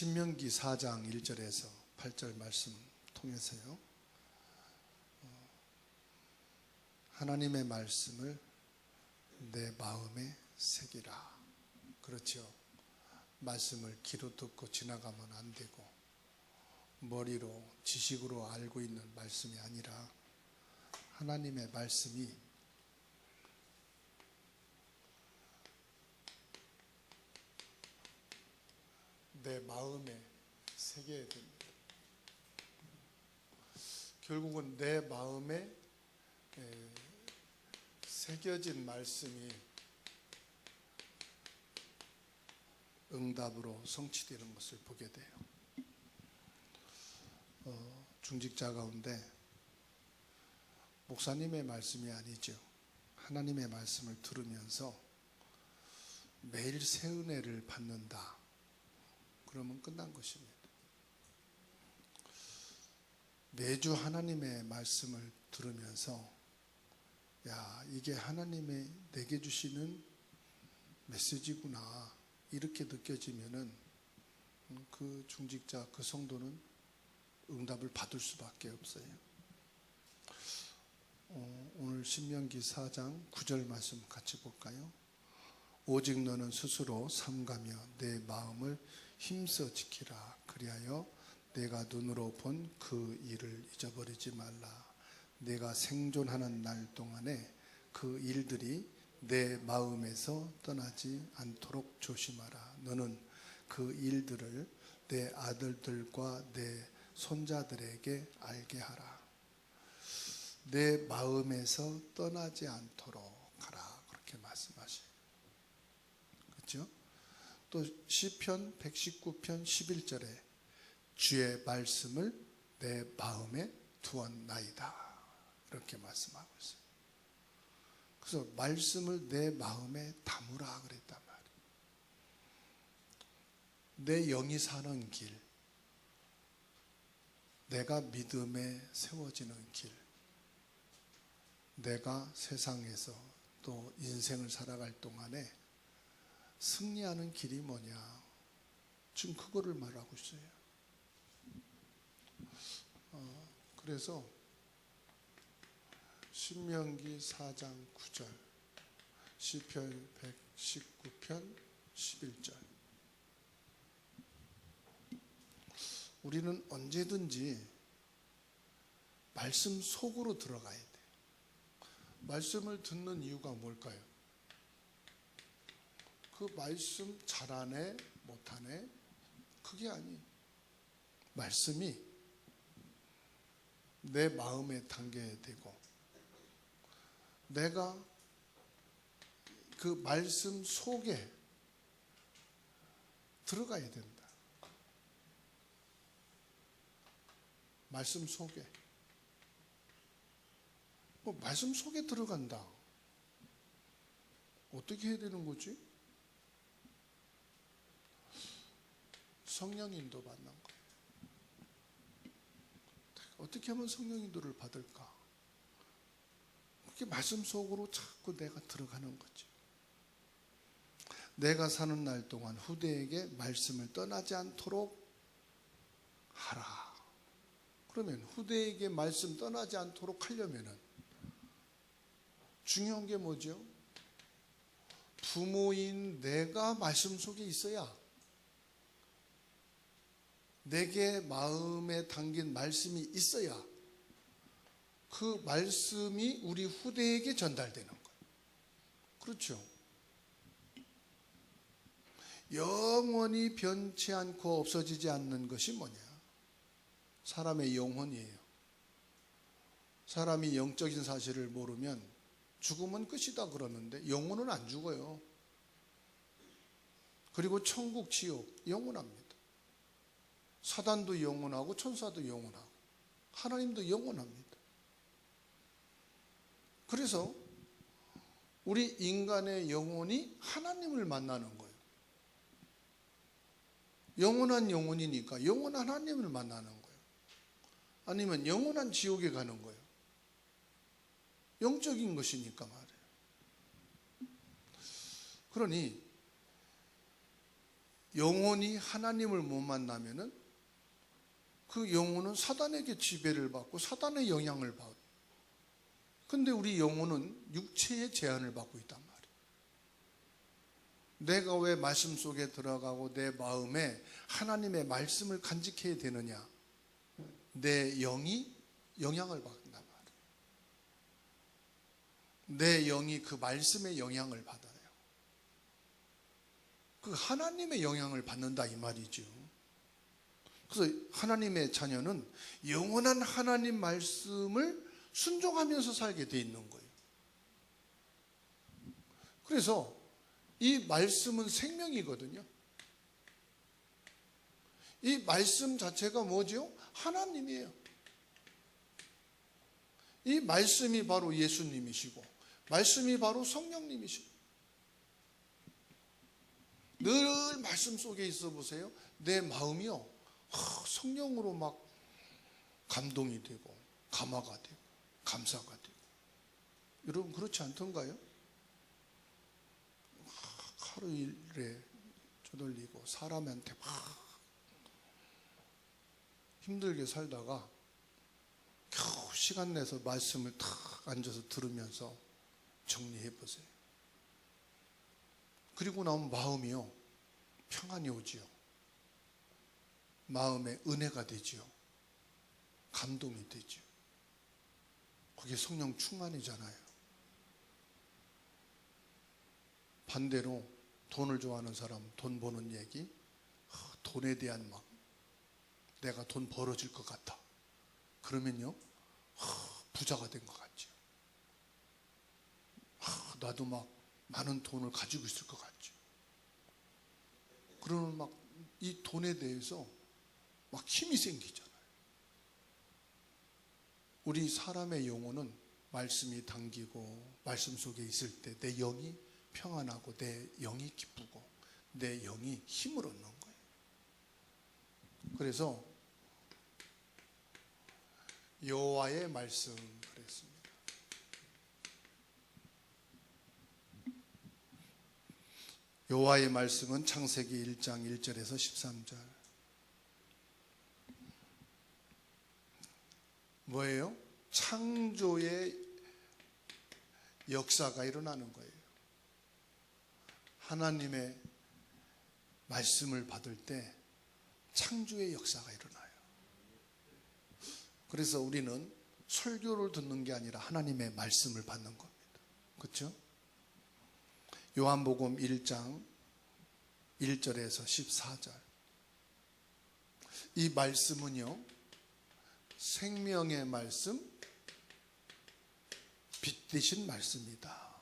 신명기 4장 1절에서 8절 말씀 통해서요, 하나님의 말씀을 내 마음에 새기라. 그렇죠. 말씀을 귀로 듣고 지나가면 안 되고, 머리로 지식으로 알고 있는 말씀이 아니라 하나님의 말씀이 내 마음에 새겨야 됩니다. 결국은 내 마음에 새겨진 말씀이 응답으로 성취되는 것을 보게 돼요. 중직자 가운데 목사님의 말씀이 아니죠. 하나님의 말씀을 들으면서 매일 새 은혜를 받는다. 그러면 끝난 것입니다. 매주 하나님의 말씀을 들으면서 야, 이게 하나님의 내게 주시는 메시지구나, 이렇게 느껴지면은 그 중직자, 그 성도는 응답을 받을 수밖에 없어요. 오늘 신명기 4장 9절 말씀 같이 볼까요? 오직 너는 스스로 삼가며 내 마음을 힘써 지키라. 그리하여 내가 눈으로 본 그 일을 잊어버리지 말라. 내가 생존하는 날 동안에 그 일들이 내 마음에서 떠나지 않도록 조심하라. 너는 그 일들을 내 아들들과 내 손자들에게 알게 하라. 내 마음에서 떠나지 않도록 하라. 그렇게 말씀하셔요. 그렇죠? 또 시편 119편 11절에 주의 말씀을 내 마음에 두었나이다. 이렇게 말씀하고 있어요. 그래서 말씀을 내 마음에 담으라 그랬단 말이에요. 내 영이 사는 길, 내가 믿음에 세워지는 길, 내가 세상에서 또 인생을 살아갈 동안에 승리하는 길이 뭐냐, 지금 그거를 말하고 있어요. 그래서 신명기 4장 9절, 시편 119편 11절, 우리는 언제든지 말씀 속으로 들어가야 돼요. 말씀을 듣는 이유가 뭘까요? 그 말씀 잘하네 못하네 그게 아니에요. 말씀이 내 마음에 담겨야 되고, 내가 그 말씀 속에 들어가야 된다. 말씀 속에. 말씀 속에 들어간다. 어떻게 해야 되는 거지? 성령 인도 받는 거예요. 어떻게 하면 성령 인도를 받을까? 그게 말씀 속으로 자꾸 내가 들어가는 거죠. 내가 사는 날 동안 후대에게 말씀을 떠나지 않도록 하라. 그러면 후대에게 말씀 떠나지 않도록 하려면은 중요한 게 뭐죠? 부모인 내가 말씀 속에 있어야, 내게 마음에 담긴 말씀이 있어야 그 말씀이 우리 후대에게 전달되는 거예요. 그렇죠? 영원히 변치 않고 없어지지 않는 것이 뭐냐? 사람의 영혼이에요. 사람이 영적인 사실을 모르면 죽으면 끝이다 그러는데 영혼은 안 죽어요. 그리고 천국, 지옥 영원합니다. 사단도 영원하고 천사도 영원하고 하나님도 영원합니다. 그래서 우리 인간의 영혼이 하나님을 만나는 거예요. 영원한 영혼이니까 영원한 하나님을 만나는 거예요. 아니면 영원한 지옥에 가는 거예요. 영적인 것이니까 말이에요. 그러니 영혼이 하나님을 못 만나면은 그 영혼은 사단에게 지배를 받고 사단의 영향을 받고, 근데 우리 영혼은 육체의 제한을 받고 있단 말이에요. 내가 왜 말씀 속에 들어가고 내 마음에 하나님의 말씀을 간직해야 되느냐? 내 영이 영향을 받는단 말이에요. 내 영이 그 말씀의 영향을 받아요. 그 하나님의 영향을 받는다 이 말이죠. 그래서 하나님의 자녀는 영원한 하나님 말씀을 순종하면서 살게 돼 있는 거예요. 그래서 이 말씀은 생명이거든요. 이 말씀 자체가 뭐죠? 하나님이에요. 이 말씀이 바로 예수님이시고 말씀이 바로 성령님이시고, 늘 말씀 속에 있어 보세요. 내 마음이요, 성령으로 막 감동이 되고 감화가 되고 감사가 되고. 여러분 그렇지 않던가요? 하루 일에 쪼들리고 사람한테 막 힘들게 살다가 겨우 시간 내서 말씀을 탁 앉아서 들으면서 정리해 보세요. 그리고 나면 마음이요, 평안이 오지요. 마음에 은혜가 되지요. 감동이 되지요. 그게 성령 충만이잖아요. 반대로 돈을 좋아하는 사람, 돈 버는 얘기, 돈에 대한 막 내가 돈 벌어질 것 같아. 그러면요, 부자가 된 것 같죠. 나도 막 많은 돈을 가지고 있을 것 같죠. 그러면 막 이 돈에 대해서 막 힘이 생기잖아요. 우리 사람의 영혼은 말씀이 당기고 말씀 속에 있을 때 내 영이 평안하고 내 영이 기쁘고 내 영이 힘을 얻는 거예요. 그래서 여호와의 말씀 그랬습니다. 여호와의 말씀은 창세기 1장 1절에서 13절. 뭐예요? 창조의 역사가 일어나는 거예요. 하나님의 말씀을 받을 때 창조의 역사가 일어나요. 그래서 우리는 설교를 듣는 게 아니라 하나님의 말씀을 받는 겁니다. 그렇죠? 요한복음 1장 1절에서 14절. 이 말씀은요, 생명의 말씀, 빛 되신 말씀이다.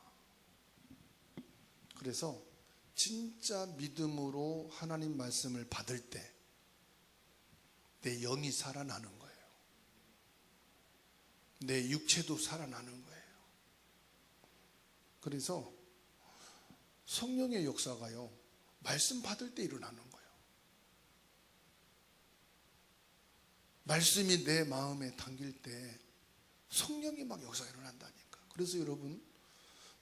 그래서 진짜 믿음으로 하나님 말씀을 받을 때 내 영이 살아나는 거예요. 내 육체도 살아나는 거예요. 그래서 성령의 역사가요, 말씀 받을 때 일어나는 거예요. 말씀이 내 마음에 담길 때 성령이 막 역사가 일어난다니까. 그래서 여러분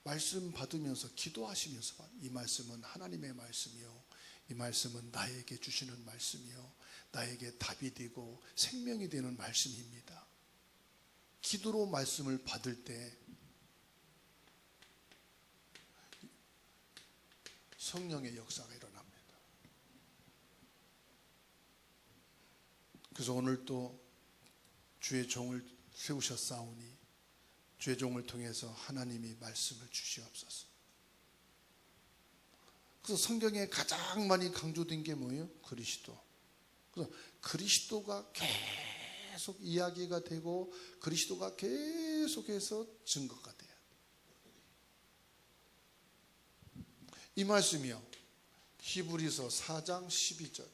말씀 받으면서 기도하시면서, 이 말씀은 하나님의 말씀이요, 이 말씀은 나에게 주시는 말씀이요, 나에게 답이 되고 생명이 되는 말씀입니다. 기도로 말씀을 받을 때 성령의 역사가 일어납니다. 그래서 오늘 또 주의 종을 세우셨사오니 주의 종을 통해서 하나님이 말씀을 주시옵소서. 그래서 성경에 가장 많이 강조된 게 뭐예요? 그리스도. 그래서 그리스도가 계속 이야기가 되고 그리스도가 계속해서 증거가 돼요. 이 말씀이요, 히브리서 4장 12절.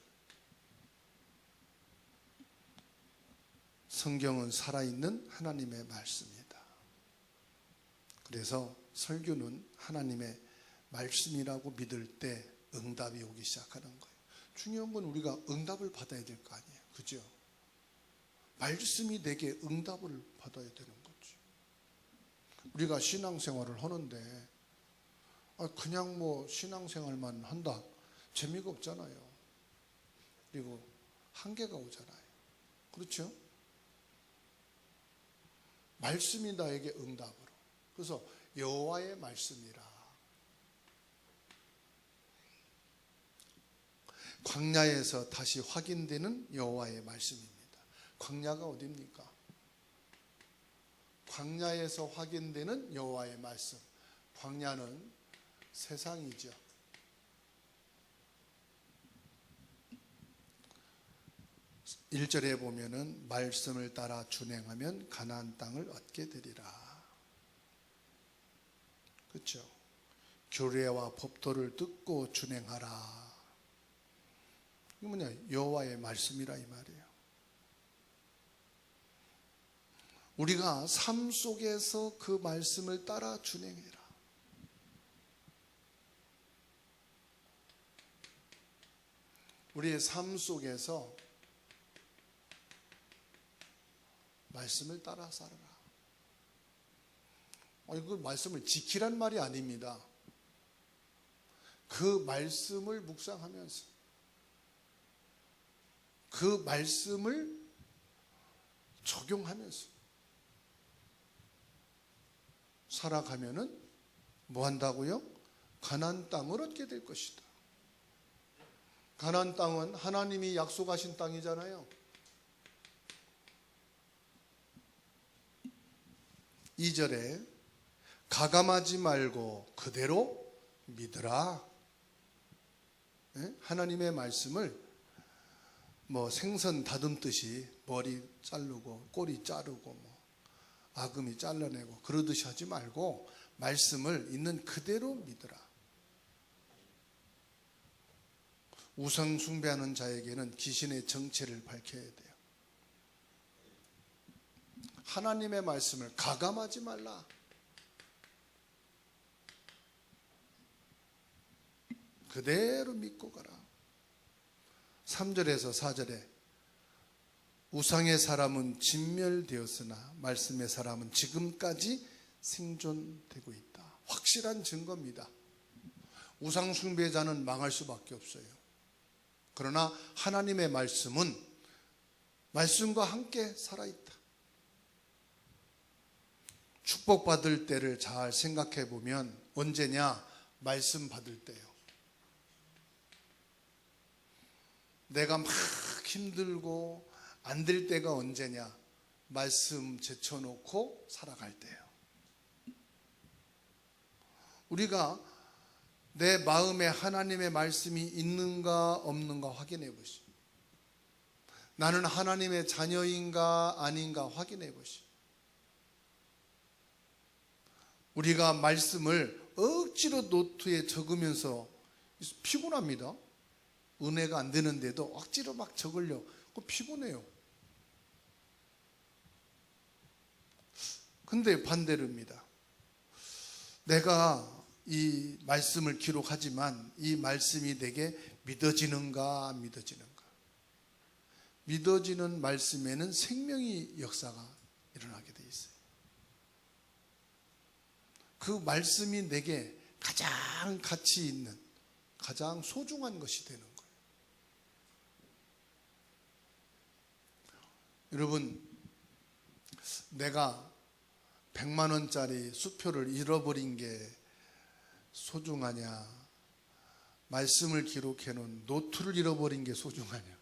성경은 살아있는 하나님의 말씀이다. 그래서 설교는 하나님의 말씀이라고 믿을 때 응답이 오기 시작하는 거예요. 중요한 건 우리가 응답을 받아야 될 거 아니에요. 그죠? 말씀이 내게 응답을 받아야 되는 거죠. 우리가 신앙생활을 하는데 그냥 뭐 신앙생활만 한다, 재미가 없잖아요. 한계가 오잖아요. 그렇죠? 말씀이 나에게 응답으로. 그래서 여호와의 말씀이라. 광야에서 다시 확인되는 여호와의 말씀입니다. 광야가 어디입니까? 광야에서 확인되는 여호와의 말씀. 광야는 세상이죠. 1절에 보면은 말씀을 따라 준행하면 가나안 땅을 얻게 되리라. 그렇죠? 규례와 법도를 듣고 준행하라. 이게 뭐냐? 여호와의 말씀이라 이 말이에요. 우리가 삶 속에서 그 말씀을 따라 준행해라. 우리의 삶 속에서 말씀을 따라 살아라. 그 말씀을 지키란 말이 아닙니다. 그 말씀을 묵상하면서 그 말씀을 적용하면서 살아가면은 뭐 한다고요? 가나안 땅을 얻게 될 것이다. 가나안 땅은 하나님이 약속하신 땅이잖아요. 2절에 가감하지 말고 그대로 믿으라. 하나님의 말씀을 뭐 생선 다듬듯이 머리 자르고 꼬리 자르고 뭐 아금이 잘라내고 그러듯이 하지 말고 말씀을 있는 그대로 믿으라. 우상 숭배하는 자에게는 귀신의 정체를 밝혀야 돼요. 하나님의 말씀을 가감하지 말라. 그대로 믿고 가라. 3절에서 4절에 우상의 사람은 진멸되었으나 말씀의 사람은 지금까지 생존되고 있다. 확실한 증거입니다. 우상 숭배자는 망할 수밖에 없어요. 그러나 하나님의 말씀은 말씀과 함께 살아있다. 축복받을 때를 잘 생각해 보면 언제냐? 말씀 받을 때요. 내가 막 힘들고 안 될 때가 언제냐? 말씀 제쳐놓고 살아갈 때요. 우리가 내 마음에 하나님의 말씀이 있는가 없는가 확인해 보시오. 나는 하나님의 자녀인가 아닌가 확인해 보시오. 우리가 말씀을 억지로 노트에 적으면서 피곤합니다. 은혜가 안 되는데도 억지로 막 적으려. 그거 피곤해요. 근데 반대로입니다. 내가 이 말씀을 기록하지만 이 말씀이 내게 믿어지는가 안 믿어지는가. 믿어지는 말씀에는 생명의 역사가 일어나게 돼 있어요. 그 말씀이 내게 가장 가치 있는, 가장 소중한 것이 되는 거예요. 여러분, 내가 100만 원짜리 수표를 잃어버린 게 소중하냐? 말씀을 기록해 놓은 노트를 잃어버린 게 소중하냐?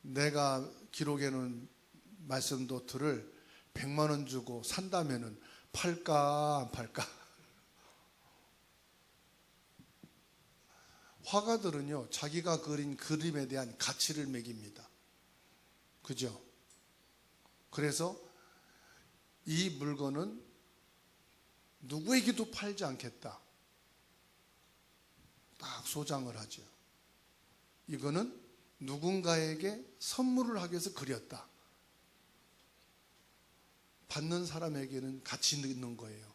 내가 기록해 놓은 말씀 노트를 100만 원 주고 산다면은 팔까 안 팔까? 화가들은요, 자기가 그린 그림에 대한 가치를 매깁니다. 그죠? 그래서 이 물건은 누구에게도 팔지 않겠다. 딱 소장을 하죠. 이거는 누군가에게 선물을 하기 위해서 그렸다. 받는 사람에게는 가치 있는 거예요.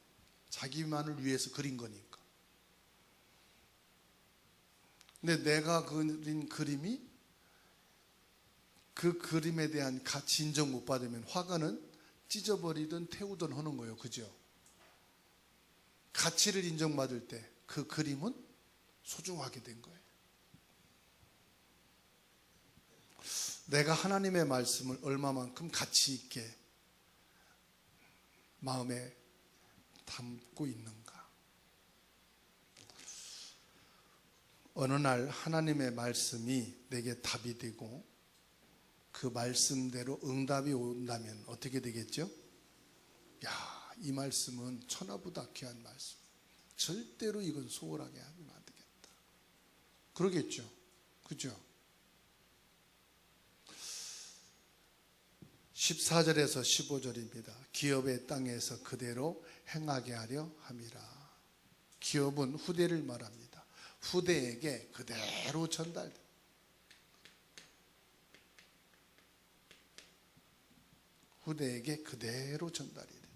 자기만을 위해서 그린 거니까. 근데 내가 그린 그림이 그 그림에 대한 가치 인정 못 받으면 화가는 찢어버리든 태우든 하는 거예요. 그죠? 가치를 인정받을 때 그 그림은 소중하게 된 거예요. 내가 하나님의 말씀을 얼마만큼 가치 있게 마음에 담고 있는가? 어느 날 하나님의 말씀이 내게 답이 되고 그 말씀대로 응답이 온다면 어떻게 되겠죠? 야, 이 말씀은 천하보다 귀한 말씀. 절대로 이건 소홀하게 하면 안 되겠다. 그러겠죠. 그죠? 14절에서 15절입니다. 기업의 땅에서 그대로 행하게 하려 함이라. 기업은 후대를 말합니다. 후대에게 그대로 전달됩니다. 후대에게 그대로 전달이 됩니다.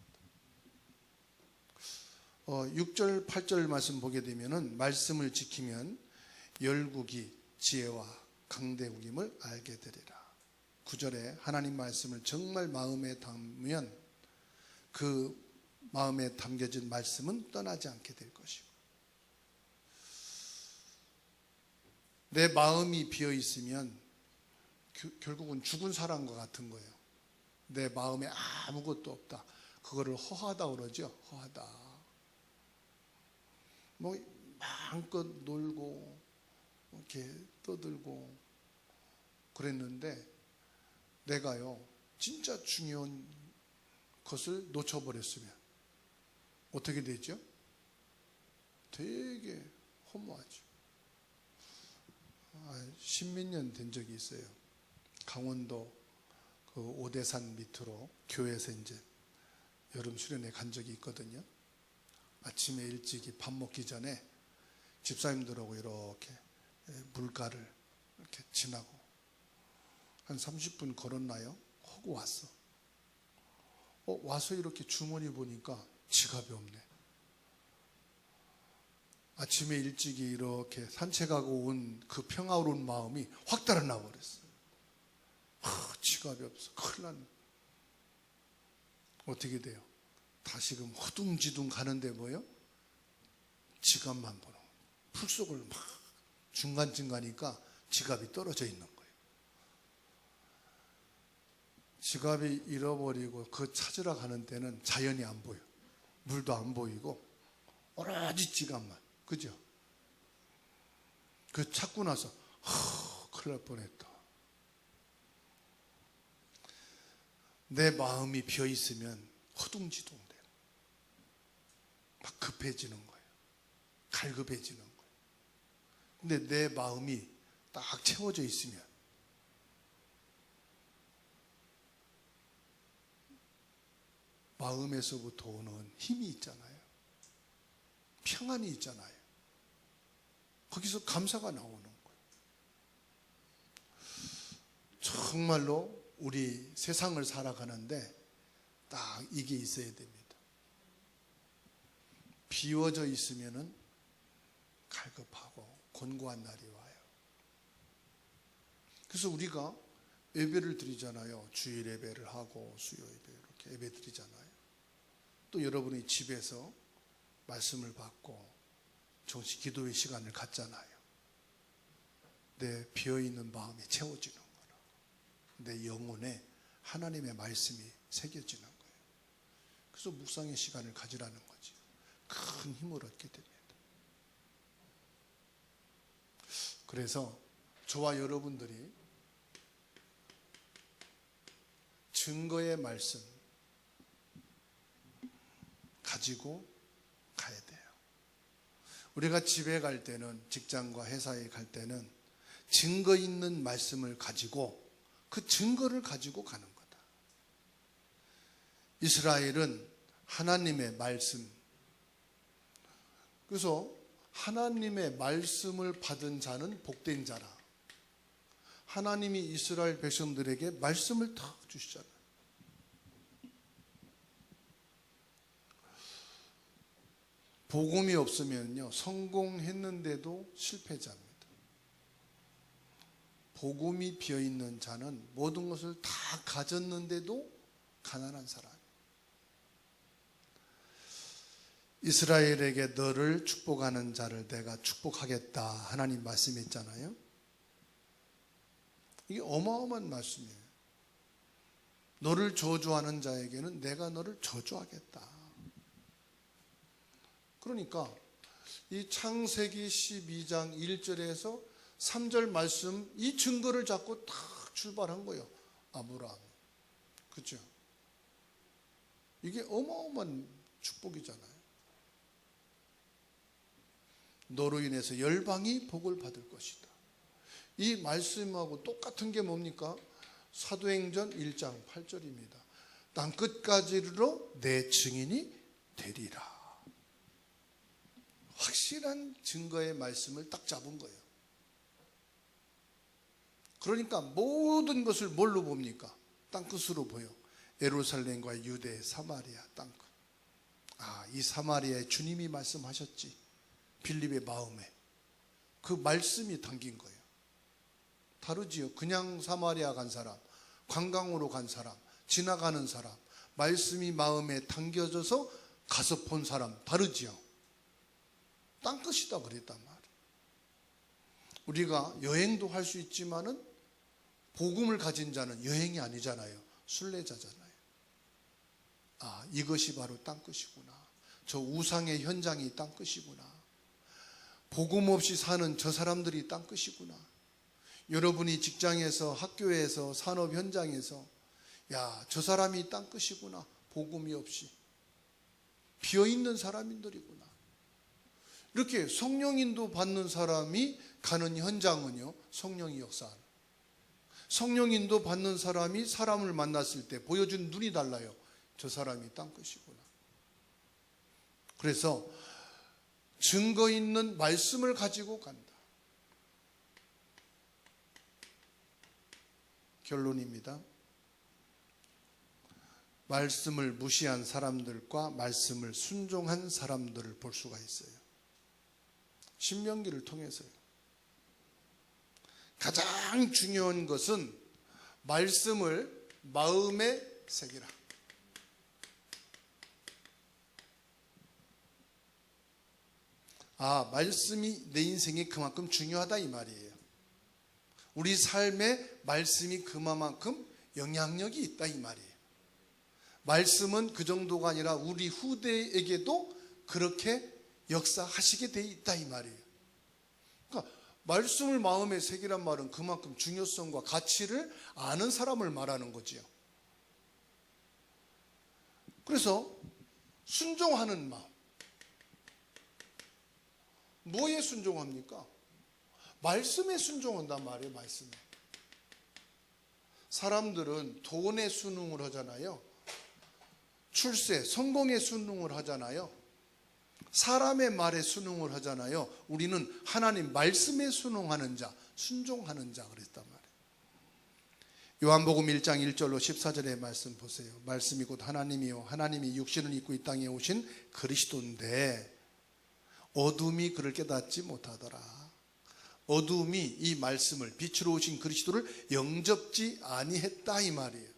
6절, 8절 말씀 보게 되면은 말씀을 지키면 열국이 지혜와 강대국임을 알게 되리라. 9절에 하나님 말씀을 정말 마음에 담으면 그 마음에 담겨진 말씀은 떠나지 않게 될 것이고, 내 마음이 비어 있으면 결국은 죽은 사람과 같은 거예요. 내 마음에 아무것도 없다. 그거를 허하다 그러죠. 허하다. 뭐 마음껏 놀고 이렇게 떠들고 그랬는데 내가요 진짜 중요한 것을 놓쳐버렸으면 어떻게 되죠? 되게 허무하죠. 십몇 년 된 적이 있어요. 강원도 그 오대산 밑으로 교회에서 이제 여름 수련회 간 적이 있거든요. 아침에 일찍이 밥 먹기 전에 집사님들하고 이렇게 물가를 이렇게 지나고 한 30분 걸었나요? 하고 왔어. 와서 이렇게 주머니 보니까 지갑이 없네. 아침에 일찍이 이렇게 산책하고 온 그 평화로운 마음이 확 달아나 버렸어. 지갑이 없어. 큰일 났네. 어떻게 돼요? 다시금 허둥지둥 가는데 뭐요? 지갑만 보는 거예요. 풀속을 막 중간쯤 가니까 지갑이 떨어져 있는 거예요. 지갑이 잃어버리고 그 찾으러 가는 때는 자연이 안 보여. 물도 안 보이고 오로지 지갑만. 그죠? 그 찾고 나서 큰일 날 뻔했다. 내 마음이 비어 있으면 허둥지둥 돼요. 막 급해지는 거예요. 갈급해지는 거예요. 근데 내 마음이 딱 채워져 있으면 마음에서부터 오는 힘이 있잖아요. 평안이 있잖아요. 거기서 감사가 나오는 거예요. 정말로 우리 세상을 살아가는데 딱 이게 있어야 됩니다. 비워져 있으면은 갈급하고 곤고한 날이 와요. 그래서 우리가 예배를 드리잖아요. 주일 예배를 하고 수요 예배 이렇게 예배 드리잖아요. 또 여러분이 집에서 말씀을 받고 정식 기도의 시간을 갖잖아요. 내 비어있는 마음이 채워지는 거라. 내 영혼에 하나님의 말씀이 새겨지는 거예요. 그래서 묵상의 시간을 가지라는 거지. 큰 힘을 얻게 됩니다. 그래서 저와 여러분들이 증거의 말씀 가지고 가야 돼요. 우리가 집에 갈 때는, 직장과 회사에 갈 때는 증거 있는 말씀을 가지고 그 증거를 가지고 가는 거다. 이스라엘은 하나님의 말씀, 그래서 하나님의 말씀을 받은 자는 복된 자라. 하나님이 이스라엘 백성들에게 말씀을 다 주시잖아요. 복음이 없으면요, 성공했는데도 실패자입니다. 복음이 비어있는 자는 모든 것을 다 가졌는데도 가난한 사람. 이스라엘에게 너를 축복하는 자를 내가 축복하겠다 하나님 말씀했잖아요. 이게 어마어마한 말씀이에요. 너를 저주하는 자에게는 내가 너를 저주하겠다. 그러니까 이 창세기 12장 1절에서 3절 말씀, 이 증거를 잡고 딱 출발한 거예요. 아브라함. 그렇죠? 이게 어마어마한 축복이잖아요. 너로 인해서 열방이 복을 받을 것이다. 이 말씀하고 똑같은 게 뭡니까? 사도행전 1장 8절입니다. 땅 끝까지 이르러 내 증인이 되리라. 확실한 증거의 말씀을 딱 잡은 거예요. 그러니까 모든 것을 뭘로 봅니까? 땅끝으로 보여. 예루살렘과 유대, 사마리아 땅끝. 이 사마리아에 주님이 말씀하셨지. 빌립의 마음에 그 말씀이 담긴 거예요. 다르지요. 그냥 사마리아 간 사람, 관광으로 간 사람, 지나가는 사람, 말씀이 마음에 담겨져서 가서 본 사람 다르지요. 땅끝이다 그랬단 말이에요. 우리가 여행도 할 수 있지만은 복음을 가진 자는 여행이 아니잖아요. 순례자잖아요. 이것이 바로 땅끝이구나. 저 우상의 현장이 땅끝이구나. 복음 없이 사는 저 사람들이 땅끝이구나. 여러분이 직장에서, 학교에서, 산업 현장에서 저 사람이 땅끝이구나. 복음이 없이 비어있는 사람들이구나. 이렇게 성령인도 받는 사람이 가는 현장은요, 성령이 역사하는. 성령인도 받는 사람이 사람을 만났을 때 보여준 눈이 달라요. 저 사람이 땅끝이구나. 그래서 증거 있는 말씀을 가지고 간다. 결론입니다. 말씀을 무시한 사람들과 말씀을 순종한 사람들을 볼 수가 있어요. 신명기를 통해서요. 가장 중요한 것은 말씀을 마음에 새기라. 말씀이 내 인생에 그만큼 중요하다 이 말이에요. 우리 삶에 말씀이 그만큼 영향력이 있다 이 말이에요. 말씀은 그 정도가 아니라 우리 후대에게도 그렇게 역사하시게 돼 있다 이 말이에요. 그러니까 말씀을 마음에 새기란 말은 그만큼 중요성과 가치를 아는 사람을 말하는 거지요. 그래서 순종하는 마음. 뭐에 순종합니까? 말씀에 순종한단 말이에요. 말씀에. 사람들은 돈에 순응을 하잖아요. 출세, 성공에 순응을 하잖아요. 사람의 말에 순응을 하잖아요. 우리는 하나님 말씀에 순응하는 자, 순종하는 자 그랬단 말이에요. 요한복음 1장 1절로 14절의 말씀 보세요. 말씀이 곧 하나님이요 하나님이 육신을 입고 이 땅에 오신 그리스도인데 어둠이 그를 깨닫지 못하더라. 어둠이 이 말씀을, 빛으로 오신 그리스도를 영접지 아니했다 이 말이에요.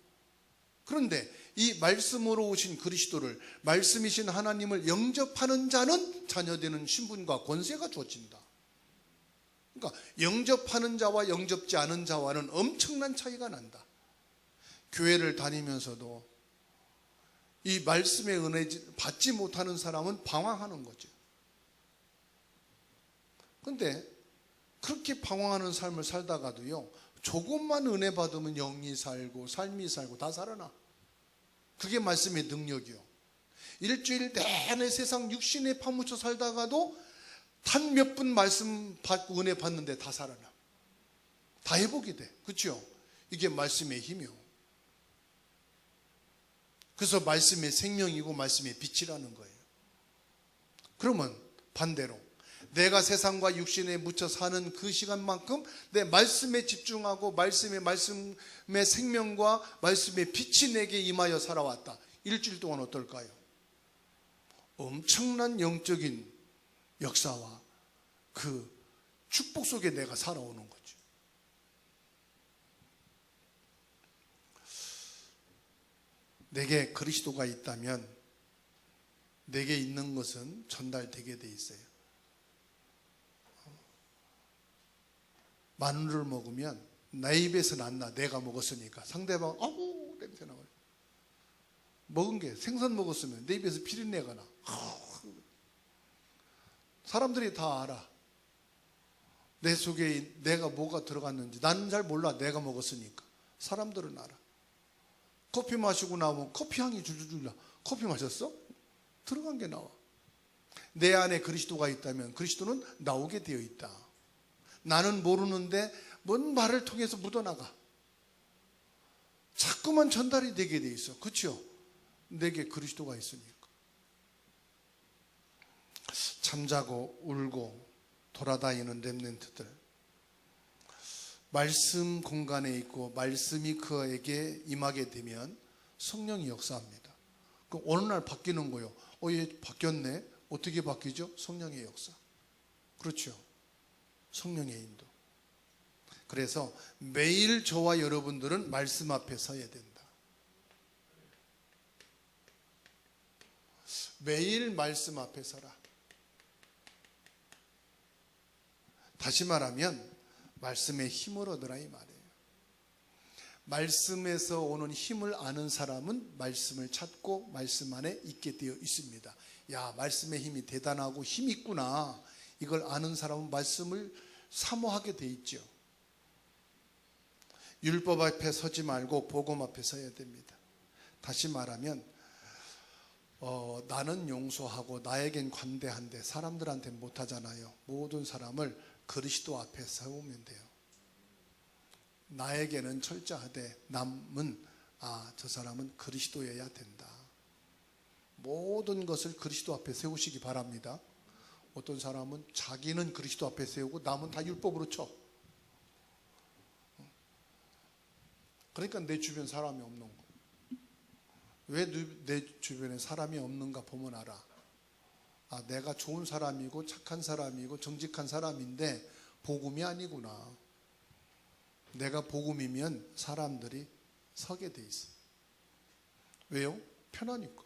그런데 이 말씀으로 오신 그리스도를, 말씀이신 하나님을 영접하는 자는 자녀되는 신분과 권세가 주어진다. 그러니까 영접하는 자와 영접지 않은 자와는 엄청난 차이가 난다. 교회를 다니면서도 이 말씀의 은혜 받지 못하는 사람은 방황하는 거죠. 그런데 그렇게 방황하는 삶을 살다가도요, 조금만 은혜 받으면 영이 살고 삶이 살고 다 살아나. 그게 말씀의 능력이요. 일주일 내내 세상 육신에 파묻혀 살다가도 단 몇 분 말씀 받고 은혜 받는데 다 살아나. 다 회복이 돼. 그렇죠? 이게 말씀의 힘이요. 그래서 말씀의 생명이고 말씀의 빛이라는 거예요. 그러면 반대로 내가 세상과 육신에 묻혀 사는 그 시간만큼 내 말씀에 집중하고 말씀의 생명과 말씀의 빛이 내게 임하여 살아왔다. 일주일 동안 어떨까요? 엄청난 영적인 역사와 그 축복 속에 내가 살아오는 거죠. 내게 그리스도가 있다면 내게 있는 것은 전달되게 돼 있어요. 마늘을 먹으면 내 입에서는 안 나. 내가 먹었으니까. 상대방 아우 냄새 나요. 먹은 게 생선 먹었으면 내 입에서 비린내가 나. 사람들이 다 알아. 내 속에 내가 뭐가 들어갔는지. 나는 잘 몰라. 내가 먹었으니까. 사람들은 알아. 커피 마시고 나오면 커피 향이 줄줄줄 나. 커피 마셨어? 들어간 게 나와. 내 안에 그리스도가 있다면 그리스도는 나오게 되어 있다. 나는 모르는데 뭔 말을 통해서 묻어나가. 자꾸만 전달이 되게 돼 있어. 그렇죠? 내게 그리스도가 있으니까. 잠자고 울고 돌아다니는 렘넌트들, 말씀 공간에 있고 말씀이 그에게 임하게 되면 성령이 역사합니다. 그럼 어느 날 바뀌는 거예요. 얘 바뀌었네. 어떻게 바뀌죠? 성령의 역사. 그렇죠. 성령의 인도. 그래서 매일 저와 여러분들은 말씀 앞에 서야 된다. 매일 말씀 앞에 서라. 다시 말하면 말씀의 힘을 얻으라 이 말이에요. 말씀에서 오는 힘을 아는 사람은 말씀을 찾고 말씀 안에 있게 되어 있습니다. 야, 말씀의 힘이 대단하고 힘 있구나. 이걸 아는 사람은 말씀을 사모하게 돼 있죠. 율법 앞에 서지 말고 복음 앞에 서야 됩니다. 다시 말하면 나는 용서하고 나에겐 관대한데 사람들한테 못하잖아요. 모든 사람을 그리스도 앞에 세우면 돼요. 나에게는 철저하되 남은 저 사람은 그리스도여야 된다. 모든 것을 그리스도 앞에 세우시기 바랍니다. 어떤 사람은 자기는 그리스도 앞에 세우고 남은 다 율법으로 쳐. 그러니까 내 주변 사람이 없는 거. 왜 내 주변에 사람이 없는가 보면 알아. 내가 좋은 사람이고 착한 사람이고 정직한 사람인데 복음이 아니구나. 내가 복음이면 사람들이 서게 돼 있어. 왜요? 편하니까.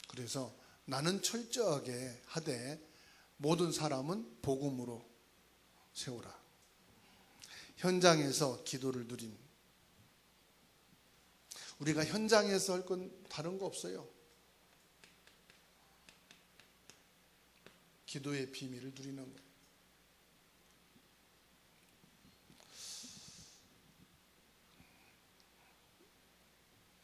그래서 나는 철저하게 하되 모든 사람은 복음으로 세우라. 현장에서 기도를 누린. 우리가 현장에서 할 건 다른 거 없어요. 기도의 비밀을 누리는 거예요.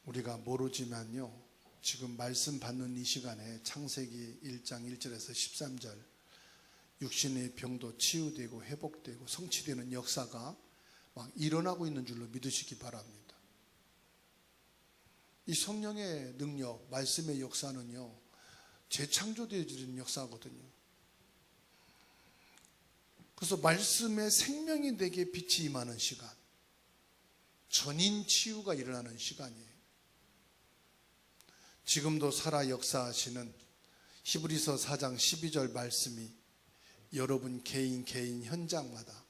우리가 모르지만요, 지금 말씀 받는 이 시간에 창세기 1장 1절에서 13절 육신의 병도 치유되고 회복되고 성취되는 역사가 막 일어나고 있는 줄로 믿으시기 바랍니다. 이 성령의 능력, 말씀의 역사는요, 재창조되어지는 역사거든요. 그래서 말씀의 생명이 내게 빛이 임하는 시간, 전인 치유가 일어나는 시간이에요. 지금도 살아 역사하시는 히브리서 4장 12절 말씀이 여러분 개인 현장마다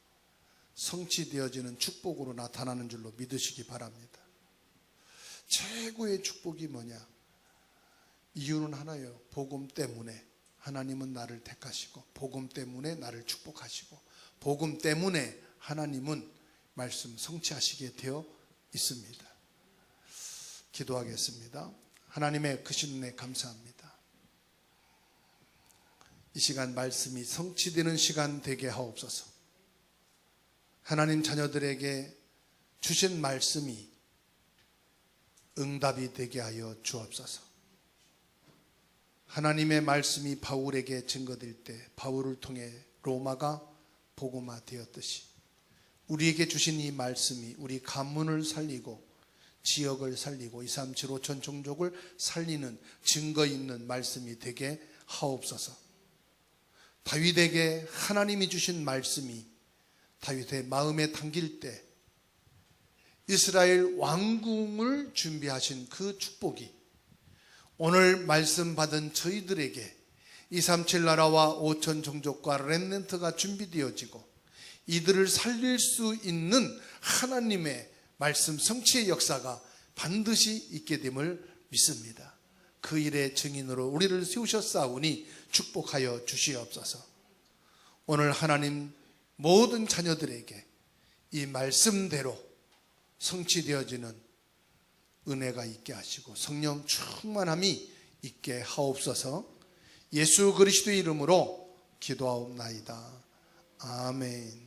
성취되어지는 축복으로 나타나는 줄로 믿으시기 바랍니다. 최고의 축복이 뭐냐? 이유는 하나예요. 복음 때문에 하나님은 나를 택하시고, 복음 때문에 나를 축복하시고, 복음 때문에 하나님은 말씀 성취하시게 되어 있습니다. 기도하겠습니다. 하나님의 크신 은혜 감사합니다. 이 시간 말씀이 성취되는 시간 되게 하옵소서. 하나님 자녀들에게 주신 말씀이 응답이 되게 하여 주옵소서. 하나님의 말씀이 바울에게 증거될 때 바울을 통해 로마가 복음화 되었듯이 우리에게 주신 이 말씀이 우리 가문을 살리고 지역을 살리고 2, 3, 7, 5천 종족을 살리는 증거 있는 말씀이 되게 하옵소서. 다윗에게 하나님이 주신 말씀이 다윗의 마음에 담길 때 이스라엘 왕궁을 준비하신 그 축복이 오늘 말씀 받은 저희들에게 237 나라와 5천 종족과 렘넌트가 준비되어지고 이들을 살릴 수 있는 하나님의 말씀 성취의 역사가 반드시 있게 됨을 믿습니다. 그 일의 증인으로 우리를 세우셨사오니 축복하여 주시옵소서. 오늘 하나님 모든 자녀들에게 이 말씀대로 성취되어지는 은혜가 있게 하시고 성령 충만함이 있게 하옵소서. 예수 그리스도의 이름으로 기도하옵나이다. 아멘.